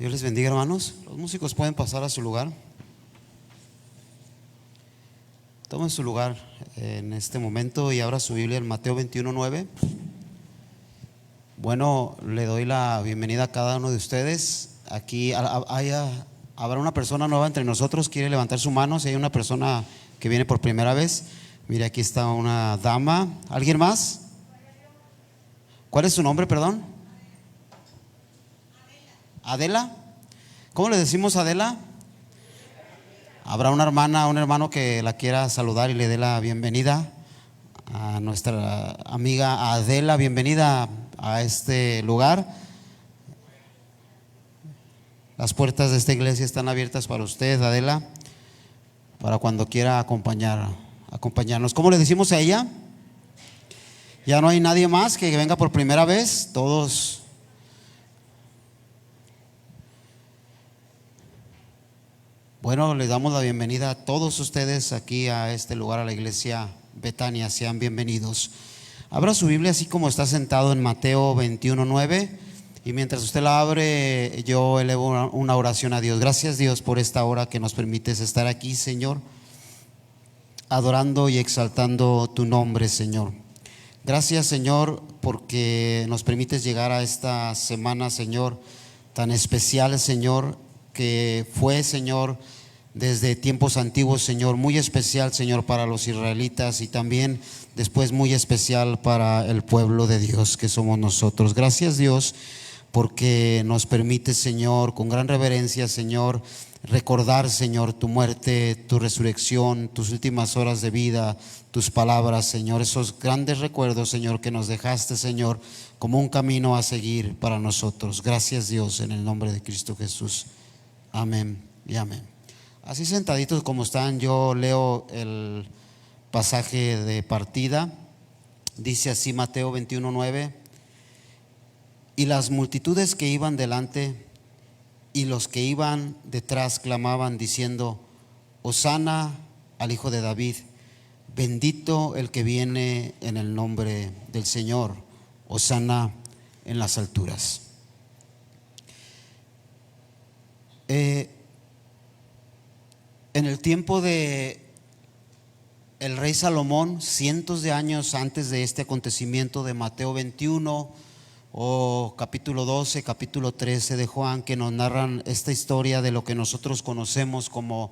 Dios les bendiga, hermanos. Los músicos pueden pasar a su lugar. Tomen su lugar en este momento y abra su Biblia en Mateo 21:9. Bueno, le doy la bienvenida a cada uno de ustedes. Aquí habrá una persona nueva entre nosotros. ¿Quiere levantar su mano? Si hay una persona que viene por primera vez. Mire, aquí está una dama. ¿Alguien más? ¿Cuál es su nombre, perdón? Adela. ¿Cómo le decimos Adela? Habrá una hermana, un hermano que la quiera saludar y le dé la bienvenida a nuestra amiga Adela. Bienvenida a este lugar. Las puertas de esta iglesia están abiertas para usted, Adela, para cuando quiera acompañarnos. ¿Cómo le decimos a ella? Ya no hay nadie más que venga por primera vez. Todos. Bueno, les damos la bienvenida a todos ustedes aquí a este lugar, a la iglesia Betania. Sean bienvenidos. Abra su Biblia así como está sentado en Mateo 21:9, y mientras usted la abre, yo elevo una oración a Dios. Gracias, Dios, por esta hora que nos permites estar aquí, Señor, adorando y exaltando tu nombre, Señor. Gracias, Señor, porque nos permites llegar a esta semana, Señor, tan especial, Señor, que fue, Señor, desde tiempos antiguos, Señor, muy especial, Señor, para los israelitas y también después muy especial para el pueblo de Dios que somos nosotros. Gracias, Dios, porque nos permite, Señor, con gran reverencia, Señor, recordar, Señor, tu muerte, tu resurrección, tus últimas horas de vida, tus palabras, Señor, esos grandes recuerdos, Señor, que nos dejaste, Señor, como un camino a seguir para nosotros. Gracias, Dios, en el nombre de Cristo Jesús. Amén y amén. Así sentaditos como están, yo leo el pasaje de partida. Dice así Mateo 21:9: y las multitudes que iban delante y los que iban detrás clamaban diciendo: Hosana al Hijo de David, bendito el que viene en el nombre del Señor, Hosana en las alturas. En el tiempo de el rey Salomón, cientos de años antes de este acontecimiento de Mateo 21 o capítulo 12, capítulo 13 de Juan, que nos narran esta historia de lo que nosotros conocemos como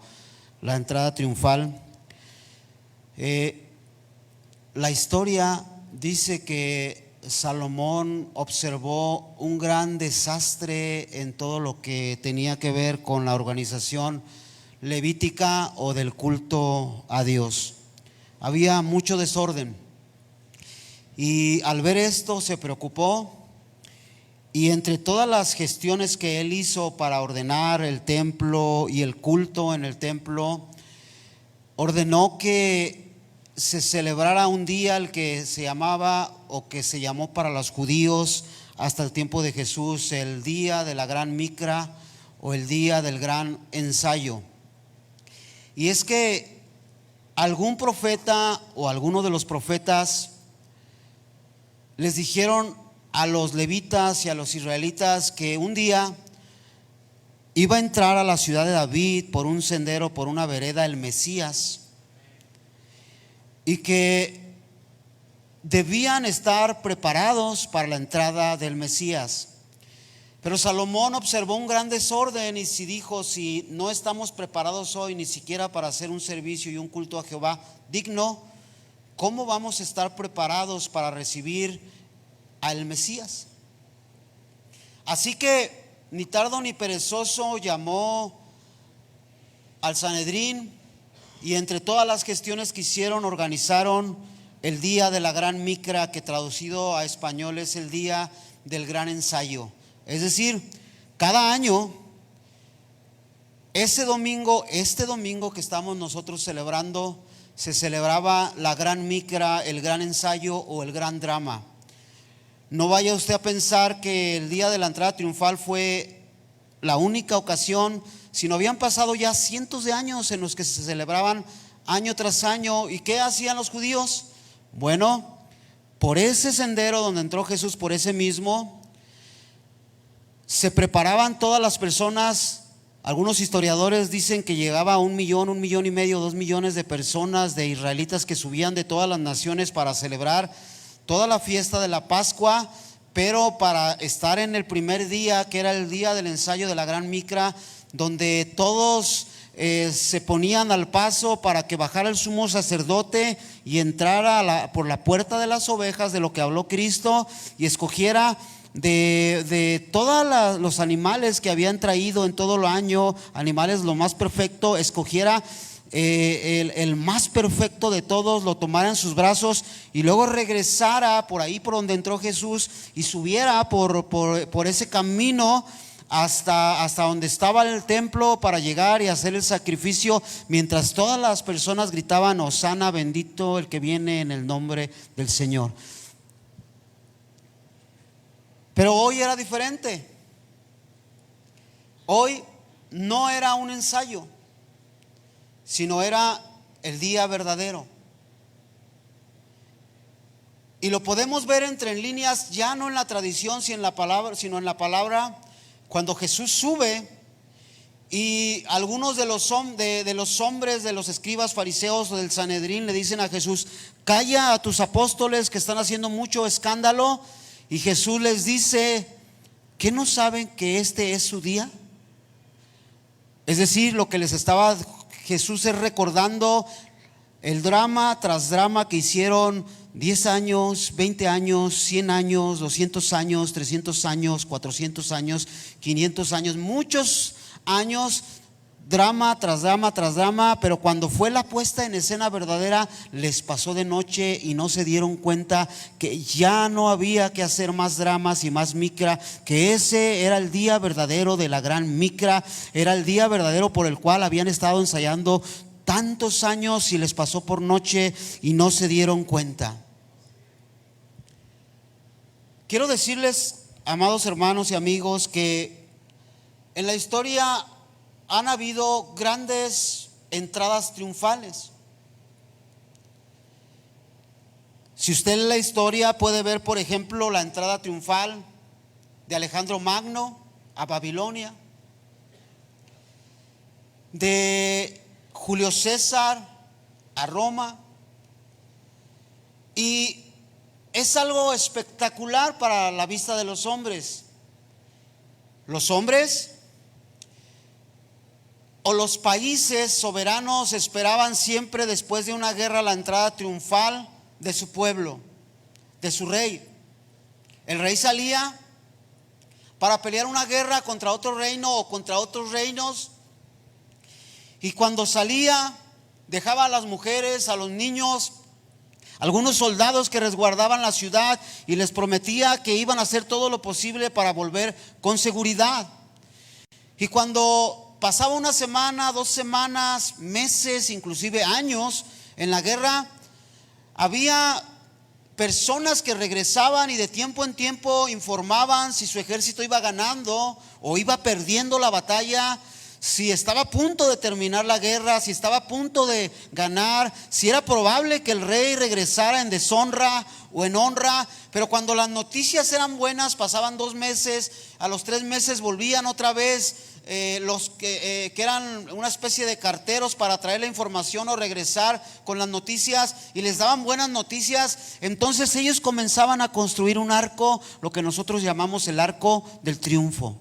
la entrada triunfal, la historia dice que Salomón observó un gran desastre en todo lo que tenía que ver con la organización levítica o del culto a Dios. Había mucho desorden y al ver esto se preocupó, y entre todas las gestiones que él hizo para ordenar el templo y el culto en el templo, ordenó que se celebrara un día el que se llamaba o que se llamó para los judíos hasta el tiempo de Jesús el día de la gran micra o el día del gran ensayo. Y es que algún profeta o alguno de los profetas les dijeron a los levitas y a los israelitas que un día iba a entrar a la ciudad de David por un sendero, por una vereda, el Mesías, y que debían estar preparados para la entrada del Mesías. Pero Salomón observó un gran desorden y dijo: si no estamos preparados hoy ni siquiera para hacer un servicio y un culto a Jehová digno, ¿cómo vamos a estar preparados para recibir al Mesías? Así que ni tardo ni perezoso llamó al Sanedrín, y entre todas las gestiones que hicieron, organizaron el día de la gran micra, que traducido a español es el día del gran ensayo. Es decir, cada año, este domingo que estamos nosotros celebrando, se celebraba la gran micra, el gran ensayo o el gran drama. No vaya usted a pensar que el día de la entrada triunfal fue la única ocasión, sino habían pasado ya cientos de años en los que se celebraban año tras año. ¿Y qué hacían los judíos? Bueno, por ese sendero donde entró Jesús, por ese mismo, se preparaban todas las personas. Algunos historiadores dicen que llegaba a 1,5 millones, 2 millones de personas, de israelitas que subían de todas las naciones para celebrar toda la fiesta de la Pascua, pero para estar en el primer día, que era el día del ensayo de la gran micra, donde todos se ponían al paso para que bajara el sumo sacerdote y entrara por la puerta de las ovejas, de lo que habló Cristo, y escogiera de todos los animales que habían traído en todo el año, animales lo más perfecto, escogiera el más perfecto de todos, lo tomara en sus brazos y luego regresara por ahí por donde entró Jesús y subiera por ese camino hasta donde estaba el templo para llegar y hacer el sacrificio, mientras todas las personas gritaban: Hosana, bendito el que viene en el nombre del Señor. Pero hoy era diferente. Hoy no era un ensayo, sino era el día verdadero. Y lo podemos ver entre líneas, ya no en la tradición, sino en la palabra, cuando Jesús sube y algunos de los hombres, de los escribas fariseos o del Sanedrín le dicen a Jesús: calla a tus apóstoles que están haciendo mucho escándalo. Y Jesús les dice: ¿qué no saben que este es su día? Es decir, lo que les estaba Jesús es recordando el drama tras drama que hicieron 10 años, 20 años, 100 años, 200 años, 300 años, 400 años, 500 años, muchos años, drama tras drama tras drama. Pero cuando fue la puesta en escena verdadera, les pasó de noche y no se dieron cuenta que ya no había que hacer más dramas y más micra, que ese era el día verdadero de la gran micra, era el día verdadero por el cual habían estado ensayando tantos años y les pasó por noche y no se dieron cuenta. Quiero decirles, amados hermanos y amigos, que en la historia han habido grandes entradas triunfales. Si usted lee la historia, puede ver, por ejemplo, la entrada triunfal de Alejandro Magno a Babilonia, de Julio César a Roma, y es algo espectacular para la vista de los hombres. Los hombres o los países soberanos esperaban siempre, después de una guerra, la entrada triunfal de su pueblo, de su rey. El rey salía para pelear una guerra contra otro reino o contra otros reinos, y cuando salía dejaba a las mujeres, a los niños, algunos soldados que resguardaban la ciudad, y les prometía que iban a hacer todo lo posible para volver con seguridad. Y cuando pasaba una semana, 2 semanas, meses, inclusive años en la guerra, había personas que regresaban y de tiempo en tiempo informaban si su ejército iba ganando o iba perdiendo la batalla, si estaba a punto de terminar la guerra, si estaba a punto de ganar, si era probable que el rey regresara en deshonra o en honra. Pero cuando las noticias eran buenas, pasaban 2 meses, a los 3 meses volvían otra vez los que eran una especie de carteros para traer la información o regresar con las noticias, y les daban buenas noticias. Entonces ellos comenzaban a construir un arco, lo que nosotros llamamos el arco del triunfo.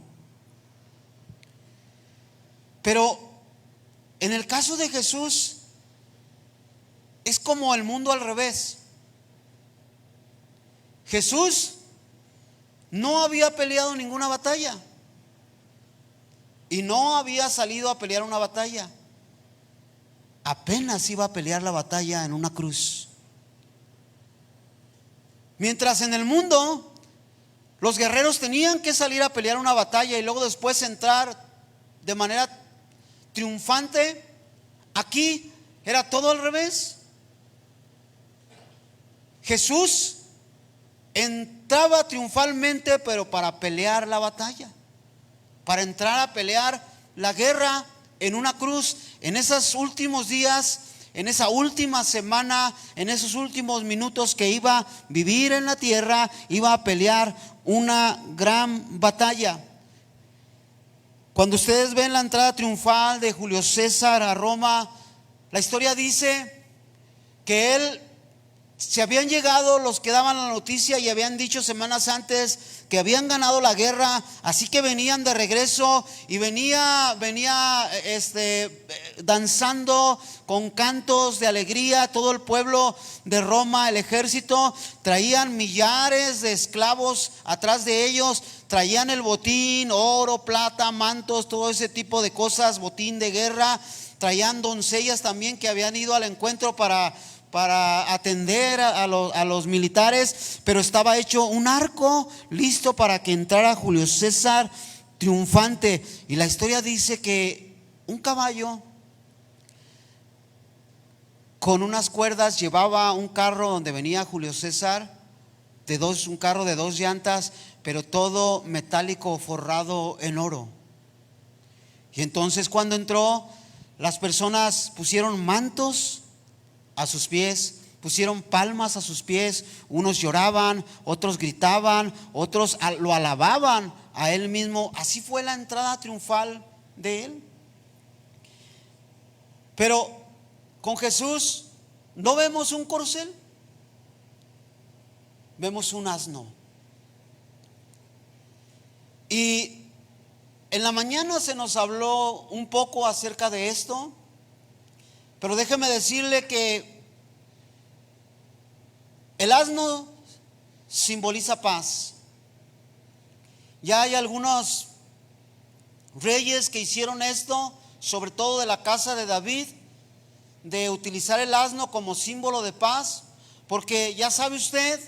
Pero en el caso de Jesús es como el mundo al revés. Jesús no había peleado ninguna batalla y no había salido a pelear una batalla. Apenas iba a pelear la batalla en una cruz. Mientras en el mundo los guerreros tenían que salir a pelear una batalla y luego después entrar de manera triunfante, aquí era todo al revés. Jesús entraba triunfalmente, pero para pelear la batalla, para entrar a pelear la guerra en una cruz. En esos últimos días, en esa última semana, en esos últimos minutos que iba a vivir en la tierra, iba a pelear una gran batalla. Cuando ustedes ven la entrada triunfal de Julio César a Roma, la historia dice que él, se habían llegado los que daban la noticia y habían dicho semanas antes que habían ganado la guerra, así que venían de regreso y venía danzando con cantos de alegría todo el pueblo de Roma, el ejército. Traían millares de esclavos atrás de ellos, traían el botín, oro, plata, mantos, todo ese tipo de cosas, botín de guerra. Traían doncellas también que habían ido al encuentro para atender a los militares, pero estaba hecho un arco listo para que entrara Julio César triunfante. Y la historia dice que un caballo con unas cuerdas llevaba un carro donde venía Julio César, un carro de 2 llantas, pero todo metálico forrado en oro. Y entonces cuando entró, las personas pusieron mantos a sus pies, pusieron palmas a sus pies, unos lloraban, otros gritaban, otros lo alababan a él mismo. Así fue la entrada triunfal de él. Pero con Jesús no vemos un corcel, vemos un asno. Y en la mañana se nos habló un poco acerca de esto. Pero déjeme decirle que el asno simboliza paz. Ya hay algunos reyes que hicieron esto, sobre todo de la casa de David, de utilizar el asno como símbolo de paz, porque ya sabe usted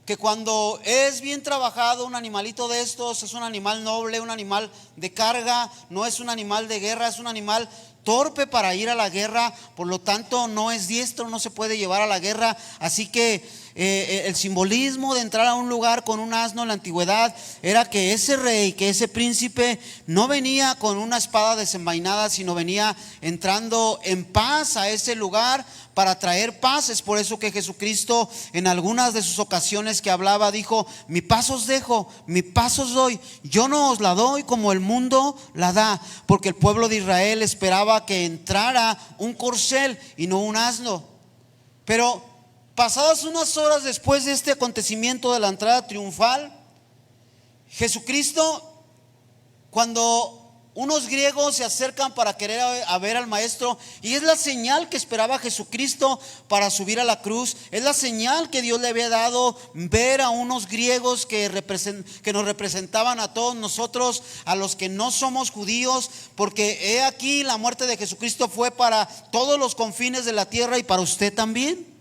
que cuando es bien trabajado un animalito de estos, es un animal noble, un animal de carga, no es un animal de guerra, es un animal torpe para ir a la guerra, por lo tanto no es diestro, no se puede llevar a la guerra. Así que el simbolismo de entrar a un lugar con un asno en la antigüedad era que ese rey, que ese príncipe no venía con una espada desenvainada, sino venía entrando en paz a ese lugar para traer paz. Es por eso que Jesucristo en algunas de sus ocasiones que hablaba dijo: mi paz os dejo, mi paz os doy, yo no os la doy como el mundo la da, porque el pueblo de Israel esperaba que entrara un corcel y no un asno. Pero pasadas unas horas después de este acontecimiento de la entrada triunfal, Jesucristo, cuando unos griegos se acercan para querer a ver al maestro, y es la señal que esperaba Jesucristo para subir a la cruz, es la señal que Dios le había dado, ver a unos griegos que nos representaban a todos nosotros, a los que no somos judíos, porque he aquí la muerte de Jesucristo fue para todos los confines de la tierra y para usted también,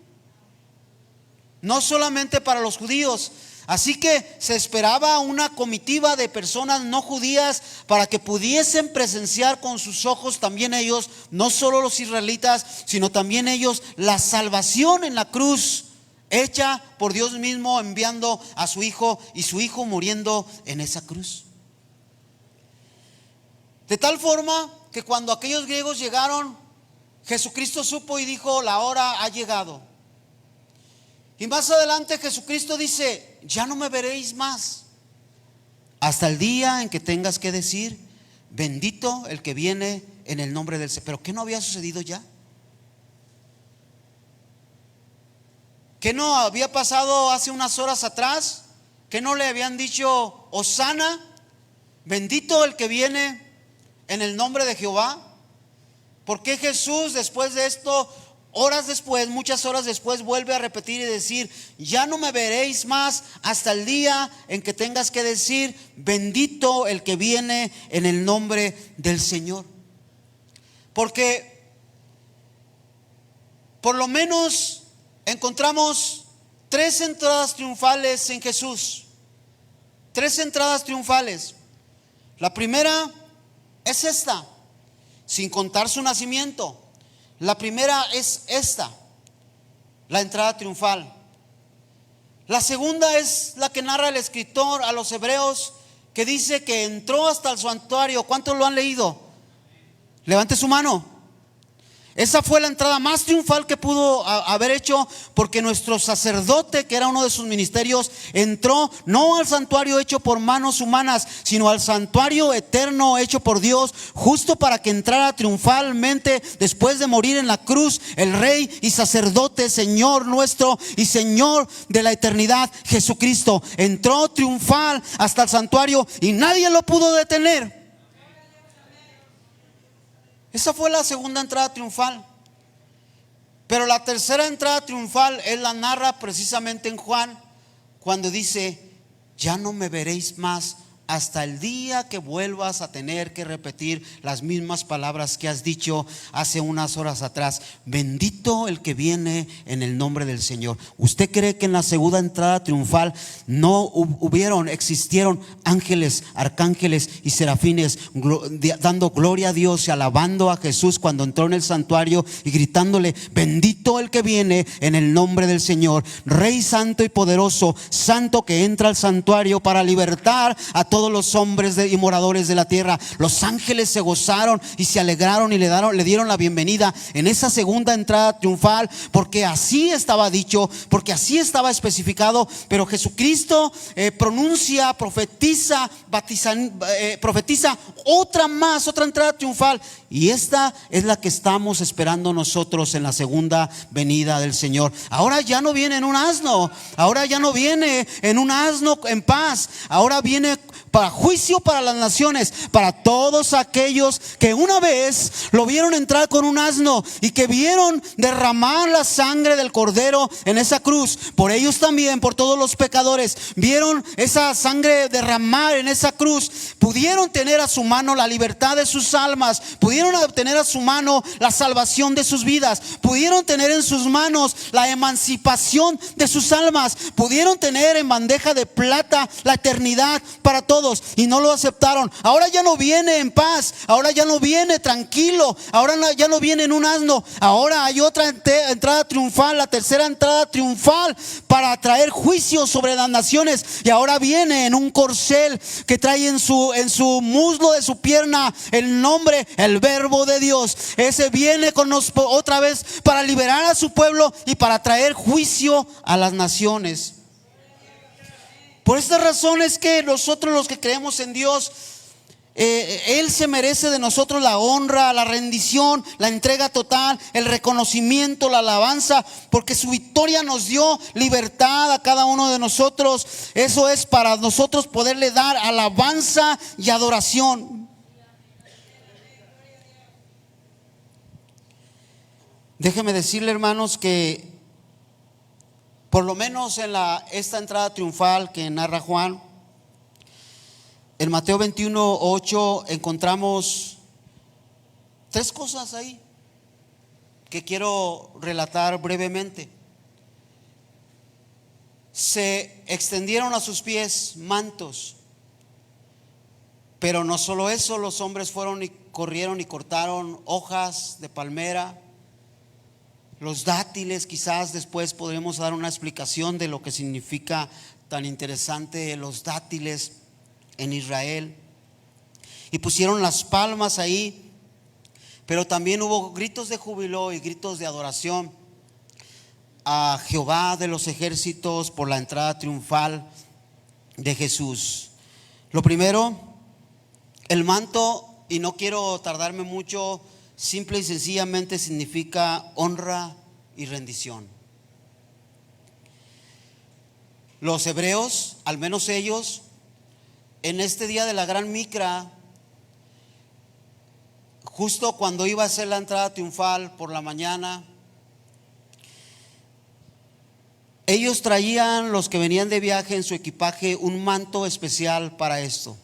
no solamente para los judíos. Así que se esperaba una comitiva de personas no judías para que pudiesen presenciar con sus ojos también ellos, no solo los israelitas, sino también ellos, la salvación en la cruz hecha por Dios mismo, enviando a su Hijo y su Hijo muriendo en esa cruz. De tal forma que cuando aquellos griegos llegaron, Jesucristo supo y dijo: la hora ha llegado. Y más adelante Jesucristo dice: ya no me veréis más hasta el día en que tengas que decir: bendito el que viene en el nombre del Señor. ¿Pero qué no había sucedido ya? ¿Qué no había pasado hace unas horas atrás? ¿Qué no le habían dicho: Hosana, bendito el que viene en el nombre de Jehová? ¿Por qué Jesús después de esto, horas después, muchas horas después, vuelve a repetir y decir: ya no me veréis más hasta el día en que tengas que decir: bendito el que viene en el nombre del Señor? Porque por lo menos encontramos 3 entradas triunfales en Jesús. 3 entradas triunfales. La primera es esta, sin contar su nacimiento. La primera es esta, la entrada triunfal. La segunda es la que narra el escritor a los hebreos, que dice que entró hasta el santuario. ¿Cuántos lo han leído? Levante su mano. Esa fue la entrada más triunfal que pudo haber hecho, porque nuestro sacerdote, que era uno de sus ministerios, entró no al santuario hecho por manos humanas, sino al santuario eterno hecho por Dios, justo para que entrara triunfalmente después de morir en la cruz, el Rey y sacerdote, Señor nuestro y Señor de la eternidad, Jesucristo. Entró triunfal hasta el santuario y nadie lo pudo detener. Esa fue la segunda entrada triunfal. Pero la tercera entrada triunfal él la narra precisamente en Juan, cuando dice: ya no me veréis más hasta el día que vuelvas a tener que repetir las mismas palabras que has dicho hace unas horas atrás. Bendito el que viene en el nombre del Señor. ¿Usted cree que en la segunda entrada triunfal no existieron ángeles, arcángeles y serafines dando gloria a Dios y alabando a Jesús cuando entró en el santuario y gritándole: bendito el que viene en el nombre del Señor, Rey santo y poderoso, santo que entra al santuario para libertar a todos los hombres y moradores de la tierra? Los ángeles se gozaron y se alegraron y le dieron la bienvenida en esa segunda entrada triunfal, porque así estaba dicho, porque así estaba especificado. Pero Jesucristo profetiza otra entrada triunfal, y esta es la que estamos esperando nosotros en la segunda venida del Señor. Ahora ya no viene en un asno, ahora ya no viene en un asno en paz, ahora viene para juicio para las naciones, para todos aquellos que una vez lo vieron entrar con un asno y que vieron derramar la sangre del cordero en esa cruz. Por ellos también, por todos los pecadores, vieron esa sangre derramar en esa cruz. Pudieron tener a su mano la libertad de sus almas, pudieron obtener a su mano la salvación de sus vidas, pudieron tener en sus manos la emancipación de sus almas, pudieron tener en bandeja de plata la eternidad para todos, y no lo aceptaron. Ahora ya no viene en paz, ahora ya no viene tranquilo, ahora ya no viene en un asno. Ahora hay otra entrada triunfal, la tercera entrada triunfal, para traer juicio sobre las naciones. Y ahora viene en un corcel que trae en su muslo de su pierna el nombre, el Verbo de Dios. Ese viene con nosotros otra vez para liberar a su pueblo y para traer juicio a las naciones. Por esta razón es que nosotros, los que creemos en Dios, Él se merece de nosotros la honra, la rendición, la entrega total, el reconocimiento, la alabanza, porque su victoria nos dio libertad a cada uno de nosotros. Eso es para nosotros poderle dar alabanza y adoración. Déjeme decirle, hermanos, que por lo menos en esta entrada triunfal que narra Juan, en Mateo 21:8 encontramos tres cosas ahí que quiero relatar brevemente. Se extendieron a sus pies mantos, pero no solo eso, los hombres fueron y corrieron y cortaron hojas de palmera, los dátiles. Quizás después podremos dar una explicación de lo que significa tan interesante los dátiles en Israel. Y pusieron las palmas ahí, pero también hubo gritos de júbilo y gritos de adoración a Jehová de los ejércitos por la entrada triunfal de Jesús. Lo primero, el manto, y no quiero tardarme mucho, simple y sencillamente significa honra y rendición. Los hebreos, al menos ellos, en este día de la gran micra, justo cuando iba a ser la entrada triunfal por la mañana, ellos traían, los que venían de viaje, en su equipaje un manto especial para esto.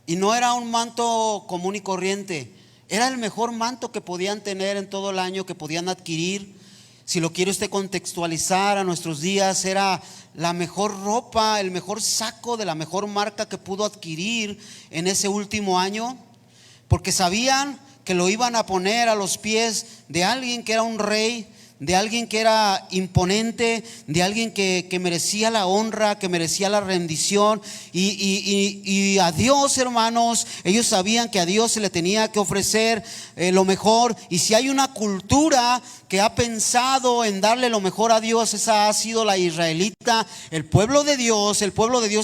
Y no era un manto común y corriente, era el mejor manto que podían tener en todo el año, que podían adquirir. Si lo quiere usted contextualizar a nuestros días, era la mejor ropa, el mejor saco de la mejor marca que pudo adquirir en ese último año, porque sabían que lo iban a poner a los pies de alguien que era un rey, de alguien que era imponente, de alguien que merecía la honra, que merecía la rendición. Y a Dios, hermanos, ellos sabían que a Dios se le tenía que ofrecer lo mejor. Y si hay una cultura que ha pensado en darle lo mejor a Dios, esa ha sido la israelita, el pueblo de Dios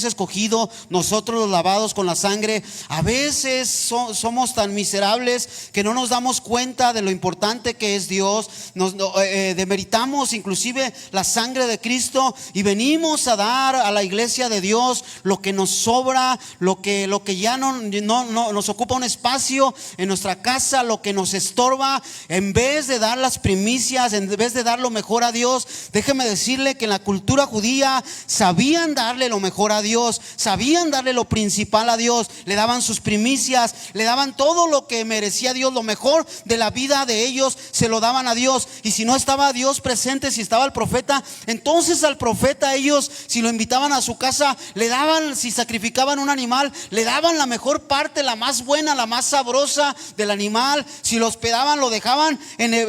escogido, nosotros los lavados con la sangre. A veces somos tan miserables que no nos damos cuenta de lo importante que es Dios. Demeritamos inclusive la sangre de Cristo y venimos a dar a la iglesia de Dios lo que nos sobra, lo que ya no nos ocupa un espacio en nuestra casa, lo que nos estorba, en vez de dar las primicias, en vez de dar lo mejor a Dios. Déjeme decirle que en la cultura judía sabían darle lo mejor a Dios, sabían darle lo principal a Dios, le daban sus primicias, le daban todo lo que merecía Dios, lo mejor de la vida de ellos se lo daban a Dios. Y si no estaba Dios presente, si estaba el profeta, entonces al profeta ellos, si lo invitaban a su casa, le daban, si sacrificaban un animal, le daban la mejor parte, la más buena, la más sabrosa del animal. Si lo hospedaban, lo dejaban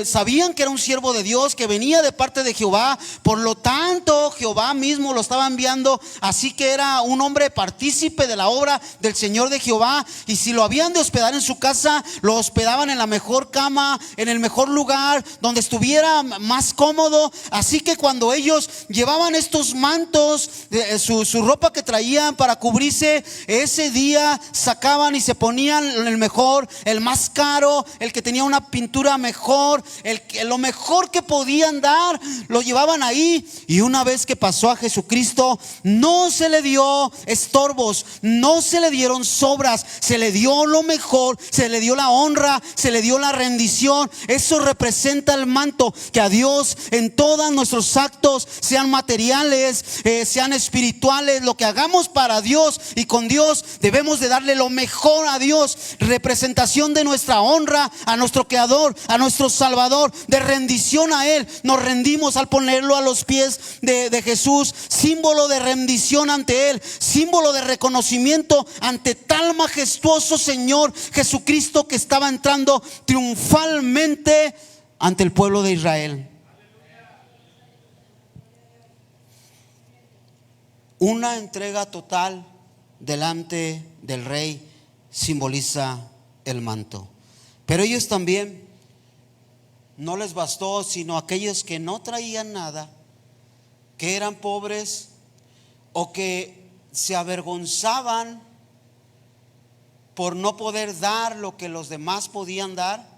sabían que era un siervo de Dios, que venía de parte de Jehová. Por lo tanto, Jehová mismo lo estaba enviando, así que era un hombre partícipe de la obra del Señor de Jehová. Y si lo habían de hospedar en su casa, lo hospedaban en la mejor cama, en el mejor lugar, donde estuviera más cómodo. Así que cuando ellos llevaban estos mantos, su ropa que traían para cubrirse, ese día sacaban y se ponían el mejor, el más caro, el que tenía una pintura mejor, lo mejor que podían dar, lo llevaban ahí. Y una vez que pasó a Jesucristo, no se le dio estorbos, no se le dieron sobras, se le dio lo mejor, se le dio la honra, se le dio la rendición. Eso representa el manto, que a Dios en todos nuestros actos, sean materiales, sean espirituales, lo que hagamos para Dios y con Dios, debemos de darle lo mejor a Dios. Representación de nuestra honra a nuestro Creador, a nuestro Salvador, de rendición a Él. Nos rendimos al ponerlo a los pies de Jesús, símbolo de rendición ante Él, símbolo de reconocimiento ante tal majestuoso Señor Jesucristo, que estaba entrando triunfalmente ante el pueblo de Israel. Una entrega total delante del rey simboliza el manto. Pero ellos también no les bastó, sino aquellos que no traían nada, que eran pobres o que se avergonzaban por no poder dar lo que los demás podían dar.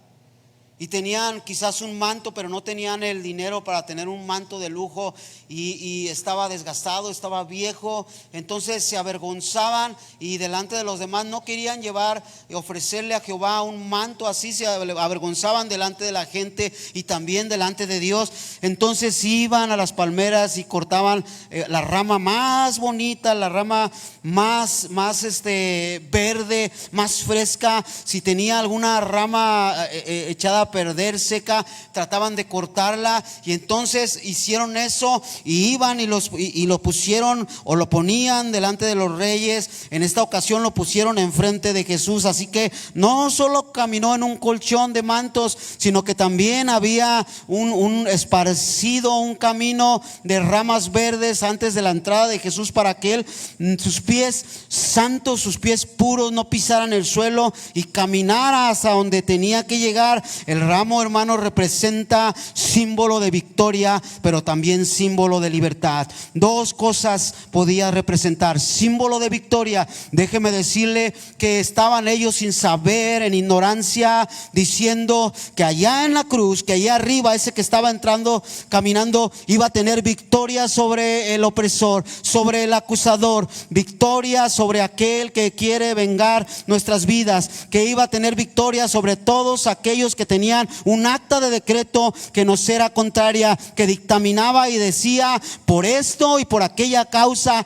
Y tenían quizás un manto, pero no tenían el dinero para tener un manto de lujo, y estaba desgastado, estaba viejo. Entonces se avergonzaban y delante de los demás no querían llevar y ofrecerle a Jehová un manto así. Se avergonzaban delante de la gente y también delante de Dios. Entonces iban a las palmeras y cortaban la rama más bonita, la rama más verde, más fresca. Si tenía alguna rama echada a perder, seca, trataban de cortarla. Y entonces hicieron eso y iban y lo pusieron, o lo ponían delante de los reyes. En esta ocasión lo pusieron enfrente de Jesús. Así que no solo caminó en un colchón de mantos, sino que también había un esparcido, un camino de ramas verdes antes de la entrada de Jesús, para que él, sus pies santos, sus pies puros, no pisaran el suelo y caminara hasta donde tenía que llegar. El ramo, hermano, representa símbolo de victoria, pero también símbolo de libertad. Dos cosas podía representar: símbolo de victoria. Déjeme decirle que estaban ellos sin saber, en ignorancia, diciendo que allá en la cruz, que allá arriba, ese que estaba entrando, caminando, iba a tener victoria sobre el opresor, sobre el acusador, victoria sobre aquel que quiere vengar nuestras vidas, que iba a tener victoria sobre todos aquellos que tenían un acta de decreto que nos era contraria, que dictaminaba y decía: por esto y por aquella causa,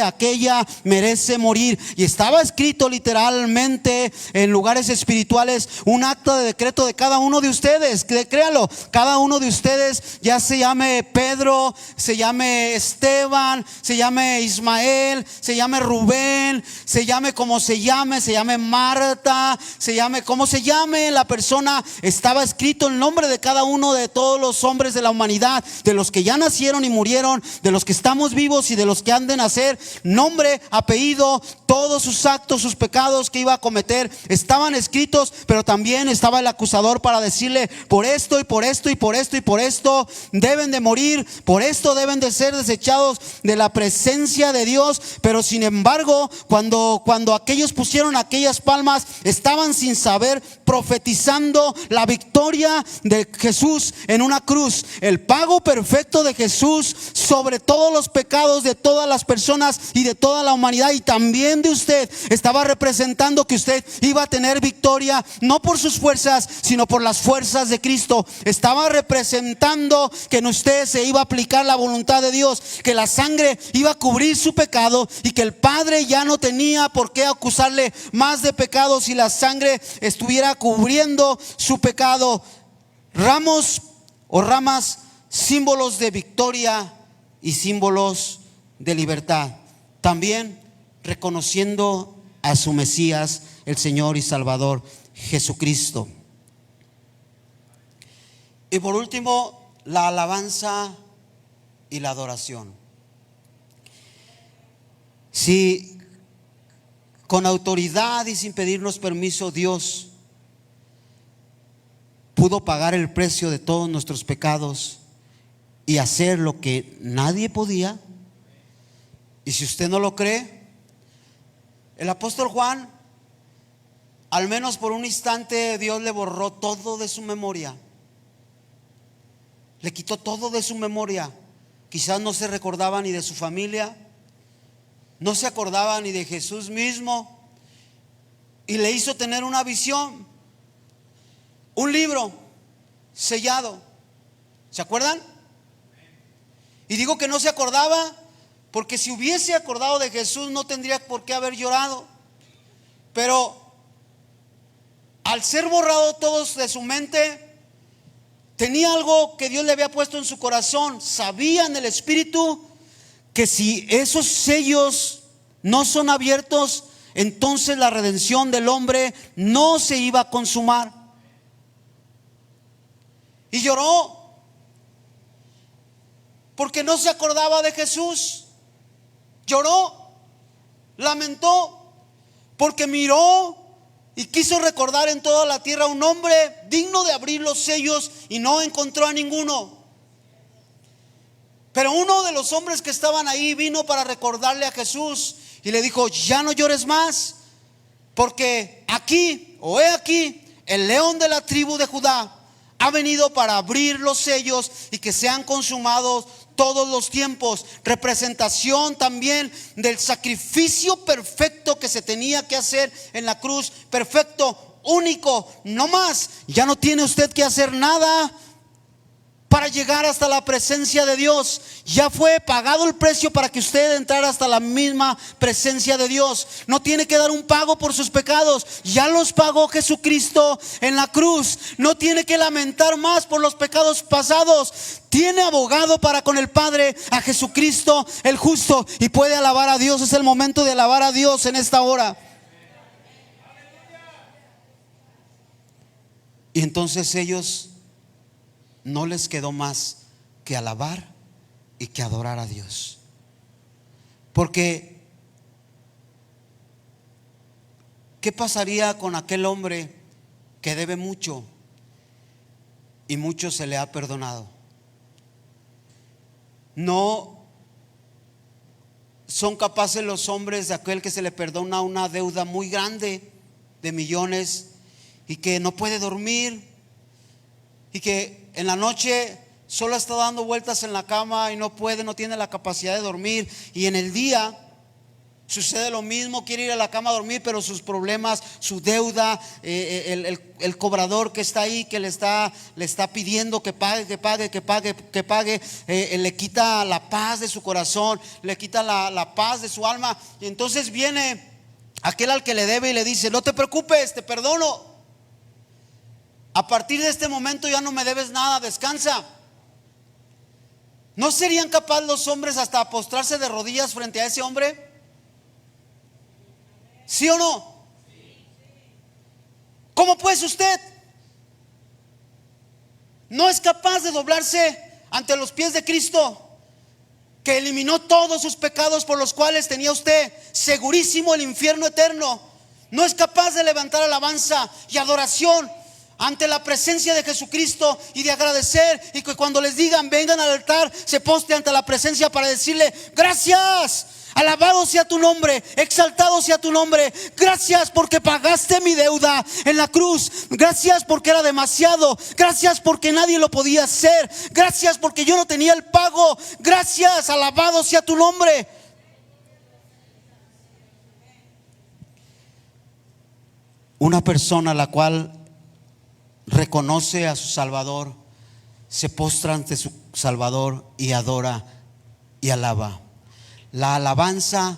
aquella merece morir. Y estaba escrito literalmente en lugares espirituales un acta de decreto de cada uno de ustedes. Créalo, cada uno de ustedes, ya se llame Pedro, se llame Esteban, se llame Ismael, se llame Rubén, se llame como se llame Marta, se llame como se llame la persona estaba escrito el nombre de cada uno de todos los hombres de la humanidad, de los que ya nacieron y murieron, de los que estamos vivos y de los que han de nacer. Nombre, apellido, todos sus actos, sus pecados que iba a cometer estaban escritos. Pero también estaba el acusador para decirle: por esto y por esto y por esto y por esto deben de morir, por esto deben de ser desechados de la presencia de Dios. Pero sin embargo, cuando aquellos pusieron aquellas palmas, estaban sin saber profetizando la victoria de Jesús en una cruz, el pago perfecto de Jesús sobre todos los pecados de todas las personas y de toda la humanidad, y también de usted. Estaba representando que usted iba a tener victoria, no por sus fuerzas, sino por las fuerzas de Cristo. Estaba representando que en usted se iba a aplicar la voluntad de Dios, que la sangre iba a cubrir su pecado y que el Padre ya no tenía por qué acusarle más de pecado si la sangre estuviera cubriendo su pecado. Ramos o ramas, símbolos de victoria y símbolos de libertad. También reconociendo a su Mesías, el Señor y Salvador Jesucristo. Y por último, la alabanza y la adoración. Si con autoridad y sin pedirnos permiso Dios pudo pagar el precio de todos nuestros pecados y hacer lo que nadie podía, y si usted no lo cree, el apóstol Juan, al menos por un instante, Dios le borró todo de su memoria. Le quitó todo de su memoria. Quizás no se recordaba ni de su familia, no se acordaba ni de Jesús mismo, y le hizo tener una visión, un libro sellado. ¿Se acuerdan? Y digo que no se acordaba porque si hubiese acordado de Jesús no tendría por qué haber llorado. Pero al ser borrado todos de su mente, tenía algo que Dios le había puesto en su corazón. Sabía en el Espíritu que si esos sellos no son abiertos, entonces la redención del hombre no se iba a consumar. Y lloró porque no se acordaba de Jesús. Lloró, lamentó, porque miró y quiso recordar en toda la tierra un hombre digno de abrir los sellos, y no encontró a ninguno. Pero uno de los hombres que estaban ahí vino para recordarle a Jesús y le dijo: ya no llores más, porque aquí, o he aquí, el león de la tribu de Judá ha venido para abrir los sellos y que sean consumados todos los tiempos. Representación también del sacrificio perfecto que se tenía que hacer en la cruz. Perfecto, único, no más. Ya no tiene usted que hacer nada para llegar hasta la presencia de Dios. Ya fue pagado el precio para que usted entrara hasta la misma presencia de Dios. No tiene que dar un pago por sus pecados, ya los pagó Jesucristo en la cruz. No tiene que lamentar más por los pecados pasados. Tiene abogado para con el Padre, a Jesucristo el justo, y puede alabar a Dios. Es el momento de alabar a Dios en esta hora. Y entonces ellos no les quedó más que alabar y que adorar a Dios. Porque ¿qué pasaría con aquel hombre que debe mucho y mucho se le ha perdonado? No son capaces los hombres de aquel que se le perdona una deuda muy grande de millones y que no puede dormir, y que en la noche solo está dando vueltas en la cama y no tiene la capacidad de dormir, y en el día sucede lo mismo, quiere ir a la cama a dormir, pero sus problemas, su deuda, el cobrador que está ahí, que le está pidiendo que pague, le quita la paz de su corazón, le quita la paz de su alma. Y entonces viene aquel al que le debe y le dice: no te preocupes, te perdono. A partir de este momento ya no me debes nada, descansa. ¿No serían capaces los hombres hasta postrarse de rodillas frente a ese hombre? ¿Sí o no? ¿Cómo pues usted? no es capaz de doblarse ante los pies de Cristo, que eliminó todos sus pecados por los cuales tenía usted segurísimo el infierno eterno, no es capaz de levantar alabanza y adoración ante la presencia de Jesucristo y de agradecer, y que cuando les digan vengan al altar, se poste ante la presencia para decirle: gracias, alabado sea tu nombre, exaltado sea tu nombre, gracias porque pagaste mi deuda en la cruz, gracias porque era demasiado, gracias porque nadie lo podía hacer, gracias porque yo no tenía el pago, gracias, alabado sea tu nombre. Una persona la cual reconoce a su Salvador, se postra ante su Salvador y adora y alaba. La alabanza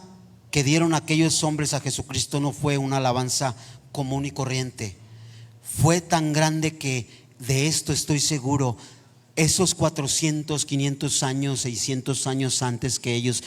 que dieron aquellos hombres a Jesucristo no fue una alabanza común y corriente. Fue tan grande que, de esto estoy seguro, esos 400, 500 años, 600 años antes que ellos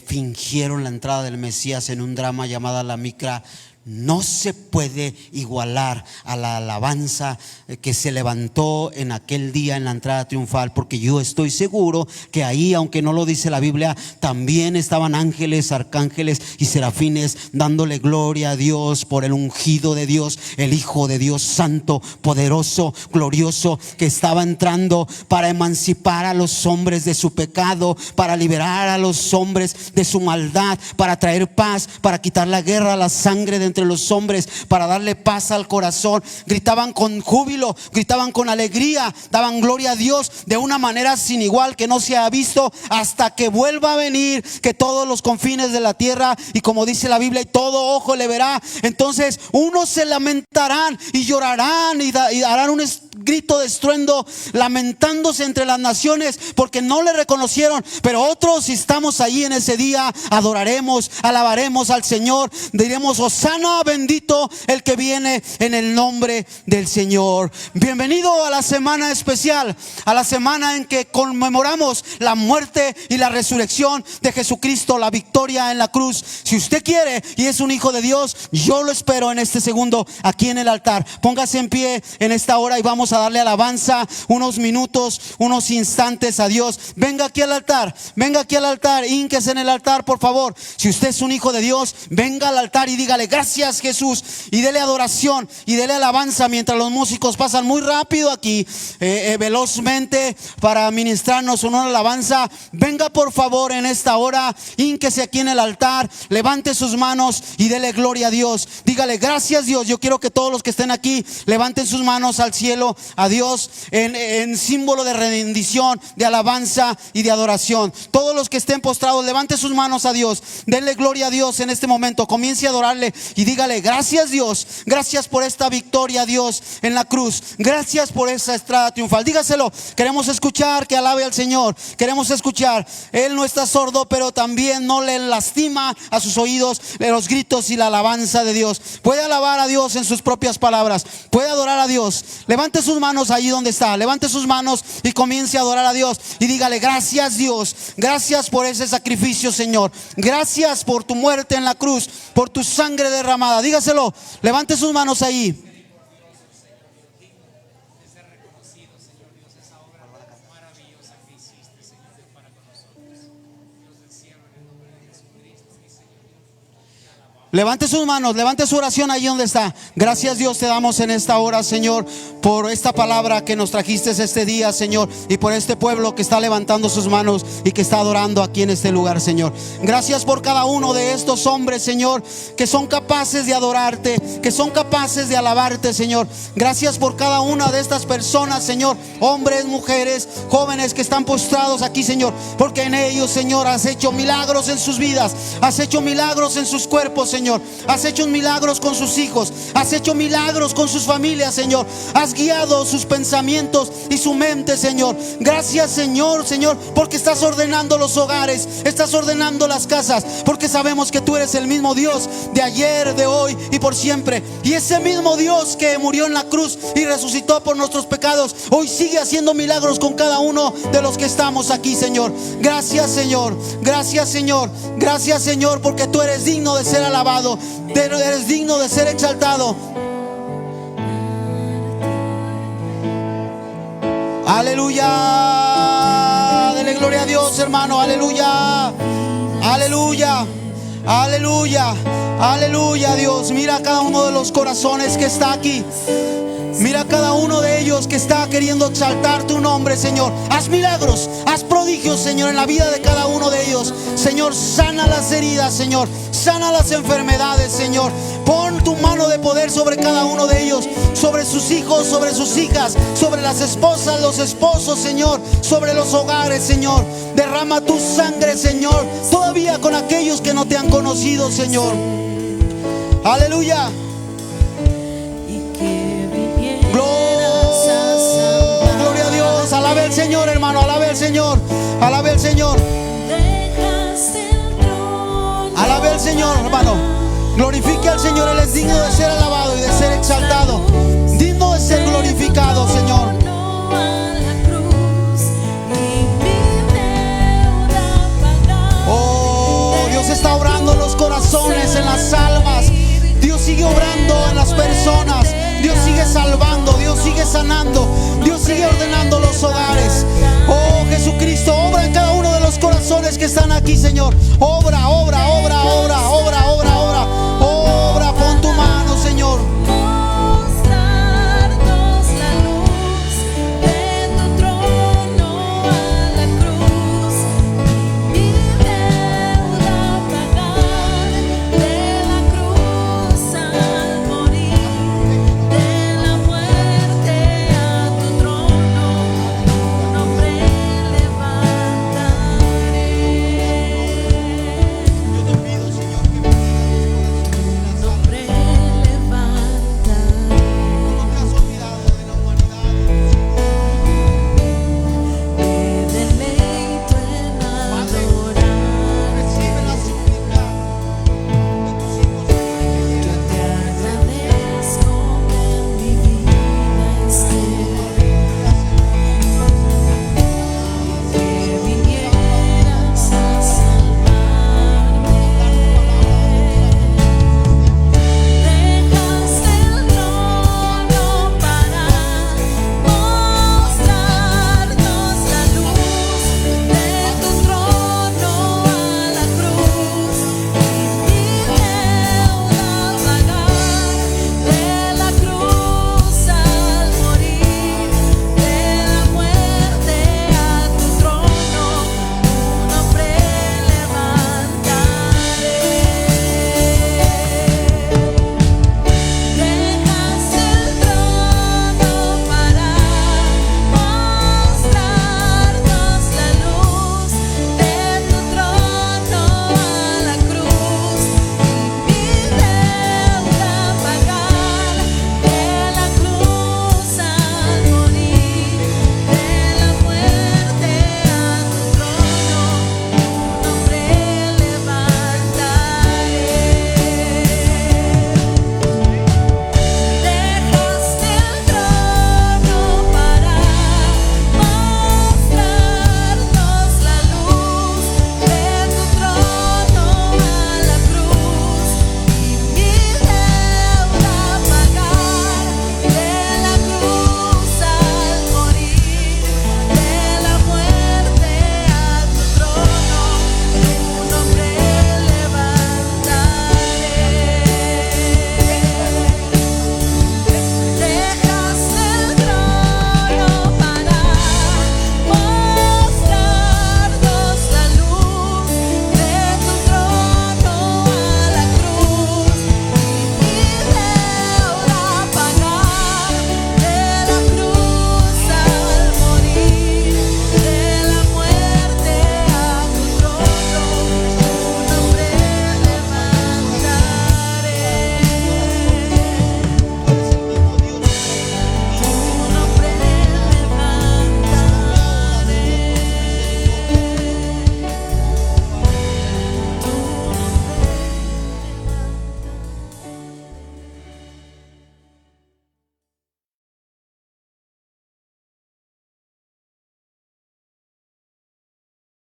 fingieron la entrada del Mesías en un drama llamado La Micra, no se puede igualar a la alabanza que se levantó en aquel día en la entrada triunfal, porque yo estoy seguro que ahí, aunque no lo dice la Biblia, también estaban ángeles, arcángeles y serafines dándole gloria a Dios por el ungido de Dios, el Hijo de Dios santo, poderoso, glorioso, que estaba entrando para emancipar a los hombres de su pecado, para liberar a los hombres de su maldad, para traer paz, para quitar la guerra, la sangre de entre los hombres, para darle paz al corazón. Gritaban con júbilo, gritaban con alegría, daban gloria a Dios de una manera sin igual que no se ha visto hasta que vuelva a venir, que todos los confines de la tierra, y como dice la Biblia, y todo ojo le verá. Entonces unos se lamentarán y llorarán y harán un grito de estruendo, lamentándose entre las naciones porque no le reconocieron. Pero otros, si estamos ahí en ese día, adoraremos, alabaremos al Señor, diremos: Hosana, bendito el que viene en el nombre del Señor. Bienvenido a la semana especial, a la semana en que conmemoramos la muerte y la resurrección de Jesucristo, la victoria en la cruz. Si usted quiere y es un hijo de Dios, yo lo espero en este segundo aquí en el altar. Póngase en pie en esta hora y vamos a darle alabanza unos minutos, unos instantes a Dios. Venga aquí al altar, venga aquí al altar, hínquese en el altar, por favor. Si usted es un hijo de Dios, venga al altar y dígale: gracias Jesús, y dele adoración y dele alabanza, mientras los músicos pasan muy rápido aquí, velozmente, para ministrarnos una alabanza. Venga por favor en esta hora, hínquese aquí en el altar, levante sus manos y dele gloria a Dios. Dígale: gracias Dios. Yo quiero que todos los que estén aquí levanten sus manos al cielo, a Dios, en símbolo de rendición, de alabanza y de adoración. Todos los que estén postrados, levanten sus manos a Dios, denle gloria a Dios en este momento. Comience a adorarle y dígale: gracias Dios, gracias por esta victoria, Dios, en la cruz, gracias por esa estrada triunfal. Dígaselo. Queremos escuchar que alabe al Señor, queremos escuchar. Él no está sordo, pero también no le lastima a sus oídos los gritos y la alabanza de Dios. Puede alabar a Dios en sus propias palabras, puede adorar a Dios. Levante sus manos allí donde está, levante sus manos y comience a adorar a Dios y dígale: gracias Dios, gracias por ese sacrificio, Señor, gracias por tu muerte en la cruz, por tu sangre derramada. Dígaselo, levante sus manos ahí. Levante sus manos, levante su oración allí donde está. Gracias Dios te damos en esta hora, Señor, por esta palabra que nos trajiste este día, Señor, y por este pueblo que está levantando sus manos y que está adorando aquí en este lugar, Señor. Gracias por cada uno de estos hombres, Señor, que son capaces de adorarte, que son capaces de alabarte, Señor. Gracias por cada una de estas personas, Señor, hombres, mujeres, jóvenes que están postrados aquí, Señor, porque en ellos, Señor, has hecho milagros en sus vidas, has hecho milagros en sus cuerpos, Señor. Has hecho milagros con sus hijos, has hecho milagros con sus familias, Señor. Has guiado sus pensamientos y su mente, Señor. Gracias, Señor, porque estás ordenando los hogares, estás ordenando las casas, porque sabemos que tú eres el mismo Dios de ayer, de hoy y por siempre. Y ese mismo Dios que murió en la cruz y resucitó por nuestros pecados, hoy sigue haciendo milagros con cada uno de los que estamos aquí, Señor. Gracias, Señor. Gracias, Señor. Gracias, Señor, porque tú eres digno de ser alabado, eres digno de ser exaltado. Aleluya. Dele gloria a Dios, hermano. Aleluya. Aleluya. Aleluya. Aleluya, Dios. Mira cada uno de los corazones que está aquí. Mira cada uno de ellos que está queriendo exaltar tu nombre, Señor. Haz milagros, haz prodigios, Señor, en la vida de cada uno de ellos. Señor, sana las heridas, Señor. Sana las enfermedades, Señor. Pon tu mano de poder sobre cada uno de ellos, sobre sus hijos, sobre sus hijas, sobre las esposas, los esposos, Señor, sobre los hogares, Señor. Derrama tu sangre, Señor, todavía con aquellos que no te han conocido, Señor. Aleluya. Gloria a Dios. Alabe al Señor, hermano. Alabe al Señor. Alabe al Señor. Alabe al Señor, hermano. Glorifique al Señor. Él es digno de ser alabado y de ser exaltado. Digno de ser glorificado, Señor. Oh, Dios está obrando en los corazones, en las almas. Dios sigue obrando en las personas. Dios sigue salvando, Dios sigue sanando, Dios sigue ordenando los hogares. Oh, Jesucristo, obra en cada uno de los corazones que están aquí, Señor. Obra, obra,